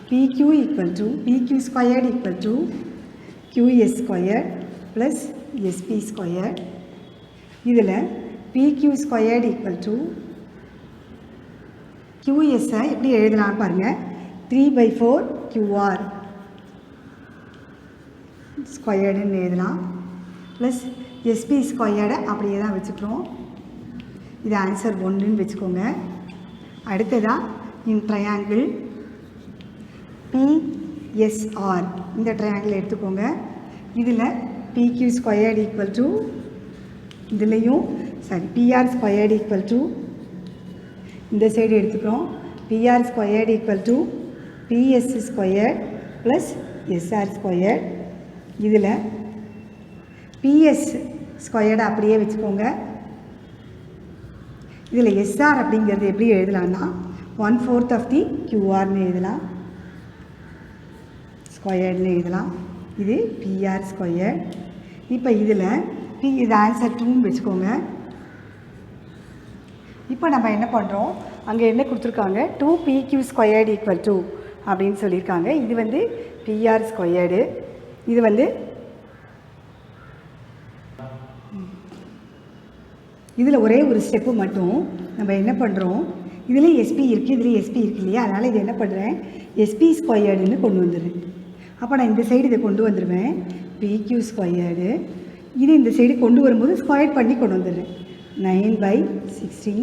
PQ equal to PQ squared equal to QS squared plus SP squared. இதில் PQ ஸ்கொயர்டு ஈக்குவல் டு QSஐ எப்படி எழுதலான்னு பாருங்கள். 3/4 QR ஸ்கொயர்டுன்னு எழுதலாம். ப்ளஸ் SP ஸ்கொயர்டை அப்படியே தான் வச்சுக்கிறோம். இது ஆன்சர் 1ன்னு வச்சுக்கோங்க. அடுத்ததாக இன் ட்ரையாங்கிள் PSR இந்த ட்ரையாங்கிள் எடுத்துக்கோங்க. இதில் PQ ஸ்கொயர்டு ஈக்குவல் டு இதுலேயும் PR ஸ்கொயர்டு ஈக்குவல் டு இந்த சைடு எடுத்துக்கிறோம். PR squared equal to PS squared plus SR squared. இதில் PS ஸ்கொயர்டை அப்படியே வச்சுக்கோங்க. இதில் SR அப்படிங்கிறது எப்படி எழுதலான்னா 1/4 ஆஃப் தி QRன்னு எழுதலாம், ஸ்கொயர்டுன்னு எழுதலாம். இது PR ஸ்கொயர்டு. இப்போ இதில் இது ஆன்சர் 2ன்னு வச்சுக்கோங்க. இப்போ நம்ம என்ன பண்ணுறோம், அங்கே என்ன கொடுத்துருக்காங்க, 2pq² = 2 அப்படின்னு சொல்லியிருக்காங்க. இது வந்து pr². இது வந்து இதில் ஒரே ஒரு ஸ்டெப்பு மட்டும் நம்ம என்ன பண்ணுறோம், இதில் எஸ்பி இருக்குது, இதில் எஸ்பி இருக்குது இல்லையா, அதனால் இது என்ன பண்ணுறேன், sp² கொண்டு வந்துடுறேன். அப்போ நான் இந்த சைடு இதை கொண்டு வந்துடுவேன், pq². இது இந்த சைடு கொண்டு வரும்போது ஸ்கொயர் பண்ணி கொண்டு வந்துடுறேன், 9/16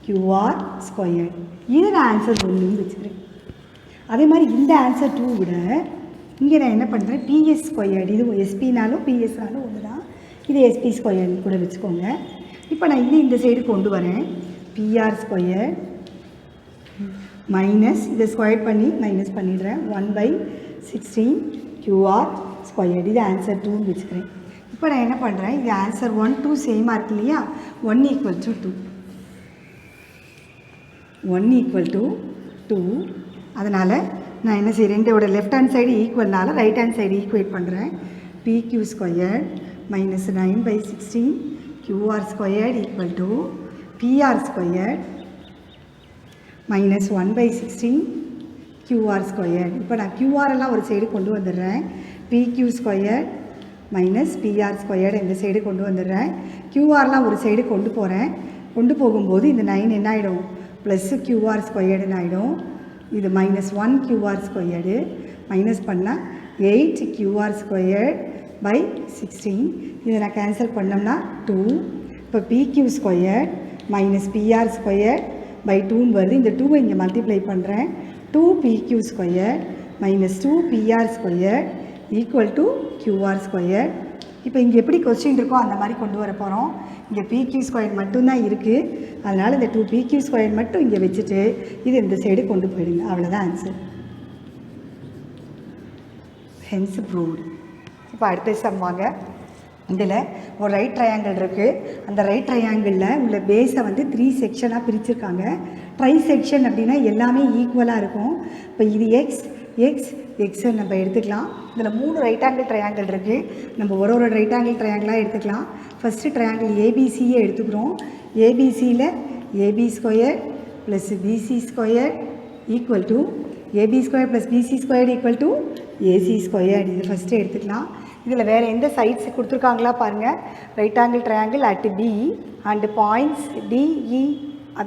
qr². இது நான் ஆன்சர் 1ன்னு வச்சுக்கிறேன். அதே மாதிரி இந்த ஆன்சர் 2 விட இங்கே நான் என்ன பண்ணுறேன், ps². இது எஸ்பினாலும் பிஎஸ்னாலும் ஒன்று தான், இது sp² கூட வச்சுக்கோங்க. இப்போ நான் இது இந்த சைடு கொண்டு வரேன், pr² மைனஸ் இதை ஸ்கொயர் பண்ணி மைனஸ் பண்ணிடுறேன், 1/16 qr². இது ஆன்சர் 2ன்னு வச்சுக்கிறேன். இப்போ நான் என்ன பண்ணுறேன், இது ஆன்சர் 1 2 சேமாக இருக்கு இல்லையா, 1 = 2. 1 = 2. அதனால் நான் என்ன செய்கிறேன், இதோட லெஃப்ட் ஹேண்ட் சைடு ஈக்குவல்னால ரைட் ஹேண்ட் சைடு ஈக்குவேட் பண்ணுறேன். pq² minus 9/16 qr² = pr² minus 1/16 qr². இப்போ நான் qr எல்லாம் ஒரு சைடு கொண்டு வந்துடுறேன், pq² மைனஸ் pr² இந்த சைடு கொண்டு வந்துடுறேன். qrலாம் ஒரு சைடு கொண்டு போகிறேன். கொண்டு போகும்போது இந்த 9 என்ன ஆகிடும், ப்ளஸ் qr² ஆகிடும். இது மைனஸ் 1 qr² மைனஸ் பண்ணால் 8 qr²/16. இதை நான் கேன்சல் பண்ணோம்னா 2. இப்போ pq² மைனஸ் pr²/2ன்னு வருது. இந்த 2வை இங்கே மல்டிப்ளை பண்ணுறேன், 2pq² மைனஸ் 2pr² = qr². இப்போ இங்கே எப்படி கொஸ்டின் இருக்கோ அந்த மாதிரி கொண்டு வர போகிறோம். இங்கே pq² மட்டும்தான் இருக்குது, அதனால் இந்த 2pq² மட்டும் இங்கே வச்சுட்டு இது இந்த சைடு கொண்டு போயிடுங்க, அவ்வளோதான் ஆன்சர். Hence proved. இப்போ அடுத்த சம் வாங்க. இதில் ஒரு ரைட் ட்ரையாங்கிள் இருக்குது. அந்த ரைட் ட்ரையாங்கிளில் உள்ள பேஸை வந்து 3 செக்ஷனாக பிரிச்சுருக்காங்க. ட்ரை செக்ஷன் அப்படின்னா எல்லாமே ஈக்குவலாக இருக்கும். இப்போ இது எக்ஸ் எக்ஸ் எக்ஸை நம்ம எடுத்துக்கலாம். இதில் 3 ரைட் ஆங்கிள் ட்ரையாங்கிள் இருக்குது. நம்ம ஒரு ரைட் ஆங்கிள் ட்ரையாங்கிளாக எடுத்துக்கலாம். ஃபஸ்ட்டு ட்ரையாங்கிள் ஏபிசியே எடுத்துக்கிறோம். ஏபிசியில் ab² + bc² = ab² + bc² = ac². இது ஃபஸ்ட்டு எடுத்துக்கலாம். இதில் வேறு எந்த சைட்ஸ் கொடுத்துருக்காங்களா பாருங்கள். Right angle triangle at B and points D E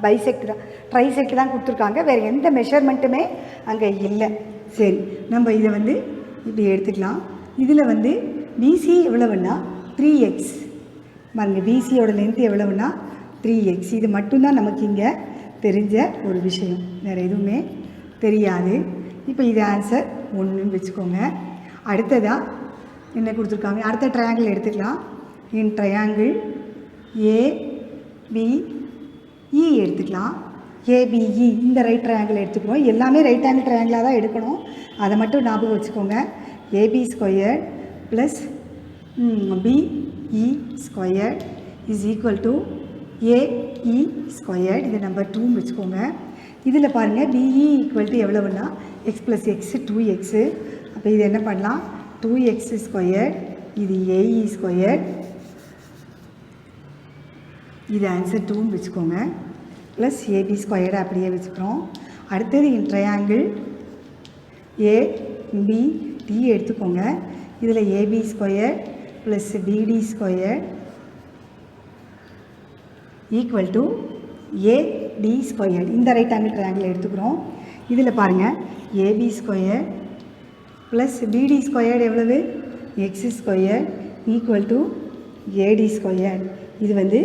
bisect தான், ட்ரைசெக்ட் தான் கொடுத்துருக்காங்க. வேறு எந்த மெஷர்மெண்ட்டுமே அங்கே இல்லை. சரி, நம்ம இதை வந்து இப்படி எடுத்துக்கலாம். இதில் வந்து பிசி எவ்வளவுன்னா 3x. பாருங்க, பிசியோட லென்த் எவ்வளவுன்னா 3x. இது மட்டும்தான் நமக்கு இங்கே தெரிஞ்ச ஒரு விஷயம், வேறு எதுவுமே தெரியாது. இப்போ இது ஆன்சர் 1ன்னு வச்சுக்கோங்க. அடுத்ததாக என்ன கொடுத்துருக்காங்க, அடுத்த ட்ரையாங்கிள் எடுத்துக்கலாம். இன் ட்ரையாங்கிள் ஏபிஇ எடுத்துக்கலாம். ஏபிஇ இந்த ரைட் ட்ரையாங்கிள் எடுத்துக்கிறோம். எல்லாமே ரைட் ஆங்கிள் ட்ரையாங்கிளாக தான் எடுக்கணும், அதை மட்டும் ஞாபகம் வச்சுக்கோங்க. ab² + be² = ae². இது நம்பர் 2ன்னு வச்சுக்கோங்க. இதில் பாருங்கள், BE = எவ்வளவுன்னா x + x 2x. அப்போ இது என்ன பண்ணலாம், 2x², இது ae². இது ஆன்சர் 2ன்னு வச்சுக்கோங்க. ப்ளஸ் ab² அப்படியே வச்சுக்கிறோம். அடுத்தது இன் ட்ரையாங்கிள் ABD எடுத்துக்கோங்க. இதில் ab² + bd² = AD². இந்த ரைட் ஆங்கிள் ட்ரையாங்கிள் எடுத்துக்கிறோம். இதில் பாருங்கள், ab² + bd² எவ்வளவு, x² = AD². இது வந்து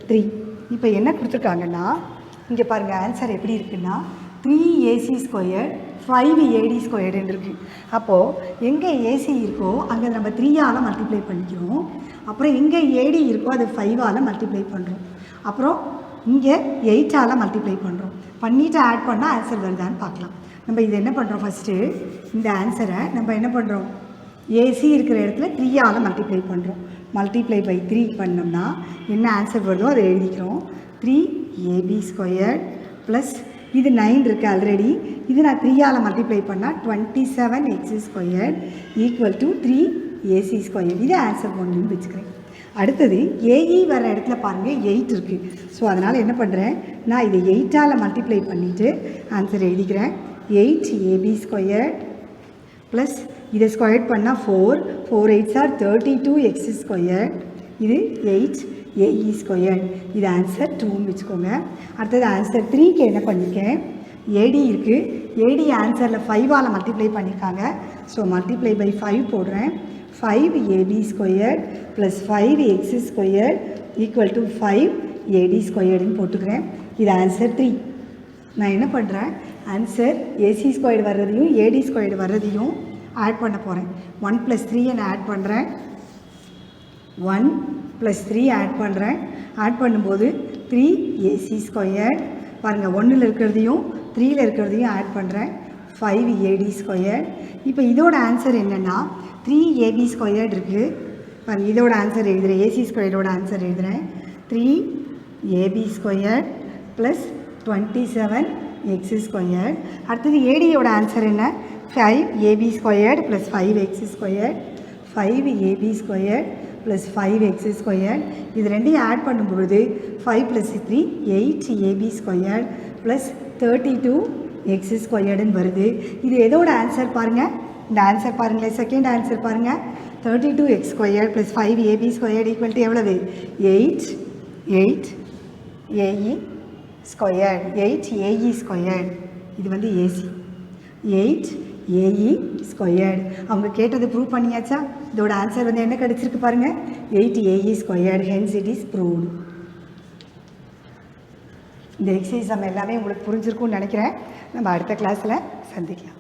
3. இப்போ என்ன கொடுத்துருக்காங்கன்னா, இங்கே பாருங்கள் ஆன்சர் எப்படி இருக்குன்னா 3ac² 5ad² இருக்குது. அப்போது எங்கே ஏசி இருக்கோ அங்கே நம்ம 3ஆல் மல்டிப்ளை பண்ணிக்கிறோம். அப்புறம் எங்கே ஏடி இருக்கோ அது 5ஆல் மல்டிப்ளை பண்ணுறோம். அப்புறம் இங்கே 8ஆல் மல்டிப்ளை பண்ணுறோம். பண்ணிவிட்டு ஆட் பண்ணால் ஆன்சர் வருதான்னு பார்க்கலாம். நம்ம இது என்ன பண்ணுறோம், ஃபஸ்ட்டு இந்த ஆன்சரை நம்ம என்ன பண்ணுறோம், ஏசி இருக்கிற இடத்துல 3ஆல் மல்டிப்ளை பண்ணுறோம். மல்டிப்ளை பை 3 பண்ணோம்னா என்ன ஆன்சர் வருதோ அதை எழுதிக்கிறோம். 3ab² ப்ளஸ் இது 9 இருக்குது ஆல்ரெடி. இது நான் 3ஆல் மல்டிப்ளை பண்ணால் 27x² = 3ac². இது ஆன்சர் 1ன்னு வச்சுக்கிறேன். அடுத்தது ஏஇ வர இடத்துல பாருங்கள் 8 இருக்குது. ஸோ அதனால் என்ன பண்ணுறேன், நான் இதை 8ஆல் மல்டிப்ளை பண்ணிவிட்டு ஆன்சர் எழுதிக்கிறேன். 8ab² ப்ளஸ் இதை ஸ்கொயர் பண்ணால் 4 8s are 32x². இது 8ae². இது ஆன்சர் 2ன்னு வச்சுக்கோங்க. அடுத்தது ஆன்சர் 3க்கு என்ன பண்ணியிருக்கேன், ஏடி இருக்குது. ஏடி ஆன்சரில் 5ஆல் மல்டிப்ளை பண்ணியிருக்காங்க. ஸோ மல்டிப்ளை பை 5 போடுறேன். 5ab² plus 5x² equal to 5ad² போட்டுக்கிறேன். இது ஆன்சர் 3. நான் என்ன பண்ணுறேன், ஆன்சர் ac² வர்றதையும் ad² வர்றதையும் ஆட் பண்ண போகிறேன். 1 + 3 நான் ஆட் பண்ணுறேன். 1 + 3 ஆட் பண்ணுறேன். ஆட் பண்ணும்போது 3ac² பாருங்கள், 1ல் இருக்கிறதையும் 3ல் இருக்கிறதையும் ஆட் பண்ணுறேன். 5ad². இப்போ இதோட ஆன்சர் என்னென்னா 3ab² இருக்குது. பாருங்கள், இதோட ஆன்சர் எழுதுகிறேன். ac² ஆன்சர் எழுதுகிறேன். 3ab² plus 27x². அடுத்தது ஏடியோட ஆன்சர் என்ன, 5ab² plus 5x². 5ab² plus 5x². இது ரெண்டையும் ஆட் பண்ணும்பொழுது 5 + 3 8ab² ப்ளஸ் 32x² வருது. இது எதோட ஆன்சர் பாருங்கள், இந்த ஆன்சர் பாருங்களேன். செகண்ட் ஆன்சர் பாருங்கள், 32x² plus 5ab² equal to எவ்வளவு, 8ae². 8ae². இது வந்து ஏசி 8ae². அவங்க கேட்டது ப்ரூவ் பண்ணியாச்சா? இதோட ஆன்சர் வந்து என்ன கிடச்சிருக்கு பாருங்கள், 8ae². Hence it is proved. இந்த எக்ஸசைஸ் நம்ம எல்லாமே உங்களுக்கு புரிஞ்சிருக்கும்னு நினைக்கிறேன். நம்ம அடுத்த கிளாஸில் சந்திக்கலாம்.